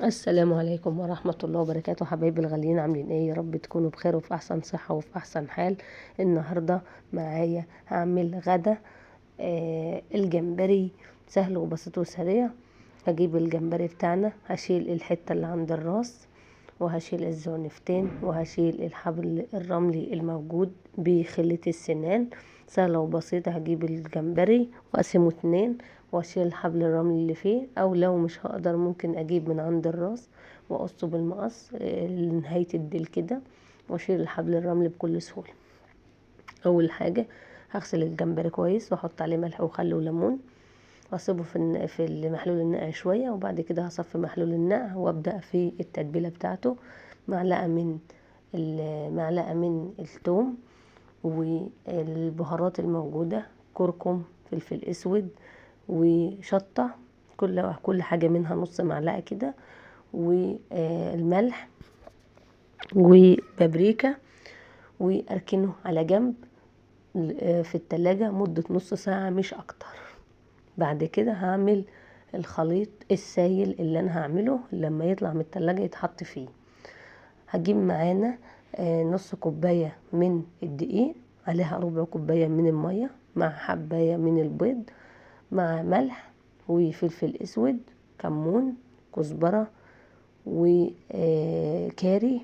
السلام عليكم ورحمة الله وبركاته. حبايبي الغاليين، عاملين ايه؟ يا رب تكونوا بخير وفي احسن صحة وفي احسن حال. النهاردة معايا هعمل غدا الجمبري، سهل وبسيط وسريع. هجيب الجمبري بتاعنا، هشيل الحتة اللي عند الراس، وهشيل الزعنفتين، وهشيل الحبل الرملي الموجود بخلة السنان. سهلة وبسيطة. هجيب الجمبري واقسمه 2 واشيل الحبل الرملي اللي فيه، او لو مش هقدر ممكن اجيب من عند الراس واقصه بالمقص لنهاية الديل كده، واشيل الحبل الرملي بكل سهولة. اول حاجة هغسل الجمبري كويس واحط عليه ملح وخل وليمون، واسيبه في المحلول الناقع شويه، وبعد كده هصفي محلول الناقع وابدا في التتبيله بتاعته. معلقه من الثوم والبهارات الموجوده، كركم، فلفل اسود، وشطه، كل حاجه منها نص معلقه كده، والملح وبابريكا، واركنه على جنب في التلاجة مدة نص ساعة مش اكتر. بعد كده هعمل الخليط السائل اللي انا هعمله لما يطلع من التلاجة يتحط فيه. هجيب معانا نص كوباية من الدقيق، عليها ربع كوباية من المية، مع حباية من البيض، مع ملح وفلفل اسود، كمون، كزبرة، وكاري،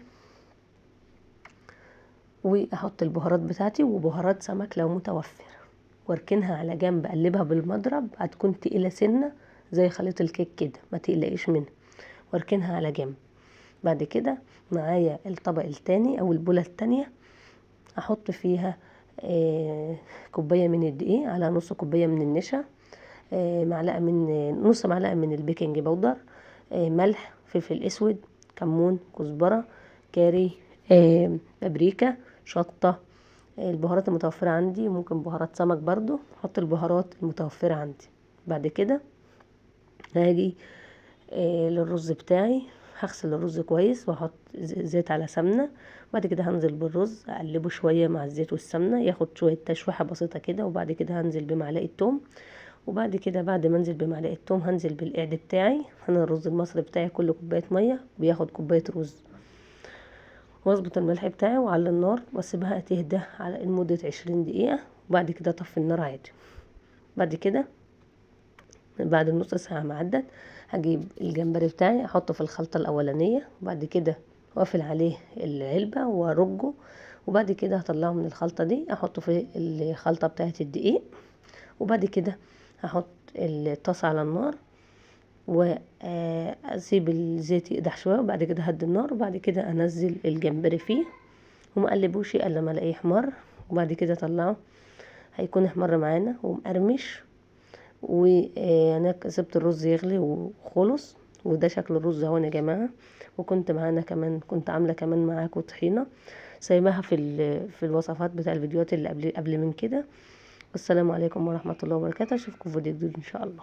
واحط البهارات بتاعتي وبهارات سمك لو متوفر، واركنها على جنب. اقلبها بالمضرب، هتكون تقيله سنه زي خليط الكيك كده، ما تقلقيش منها، واركنها على جنب. بعد كده معايا الطبق التاني او البوله التانية، احط فيها كوبايه من الدقيق على نص كوبايه من النشا، نص معلقه من البيكنج باودر، ملح، فلفل اسود، كمون، كزبره، كاري، بابريكا، شطه. البهارات المتوفرة عندي، ممكن بهارات سمك برضو، احط البهارات المتوفرة عندي. بعد كده هاجي للرز بتاعي، هغسل الرز كويس واحط زيت على سمنة. بعد كده هنزل بالرز، اقلبه شوية مع الزيت والسمنة، ياخد شوية تشويحة بسيطة كده، وبعد كده هنزل بمعلقة توم. وبعد كده بعد ما انزل بمعلقة توم هنزل بالقعد بتاعي. انا الرز المصري بتاعي كل كوباية مية بياخد كوباية رز، واظبط الملح بتاعي وعلى النار واسيبها تهدى على لمدة 20 دقيقة، وبعد كده اطفي النار عادي. بعد كده بعد النص ساعة ما عدت، هجيب الجمبري بتاعي احطه في الخلطة الاولانية، وبعد كده اقفل عليه العلبة وارجه، وبعد كده هطلعه من الخلطة دي احطه في الخلطة بتاعة الدقيق. وبعد كده هحط الطاسة على النار واسيب الزيت يقدح شويه، وبعد كده هدي النار، وبعد كده انزل الجمبري فيه وما اقلبوش الا لما الاقيه احمر، وبعد كده اطلعه. هيكون احمر معانا ومقرمش، وانا سبت الرز يغلي وخلص. وده شكل الرز اهو يا جماعه. وكنت معانا كمان، كنت عامله كمان معاكم طحينه، سايباها في الوصفات بتاع الفيديوهات اللي قبل من كده. والسلام عليكم ورحمه الله وبركاته. اشوفكم في فيديو جديد ان شاء الله.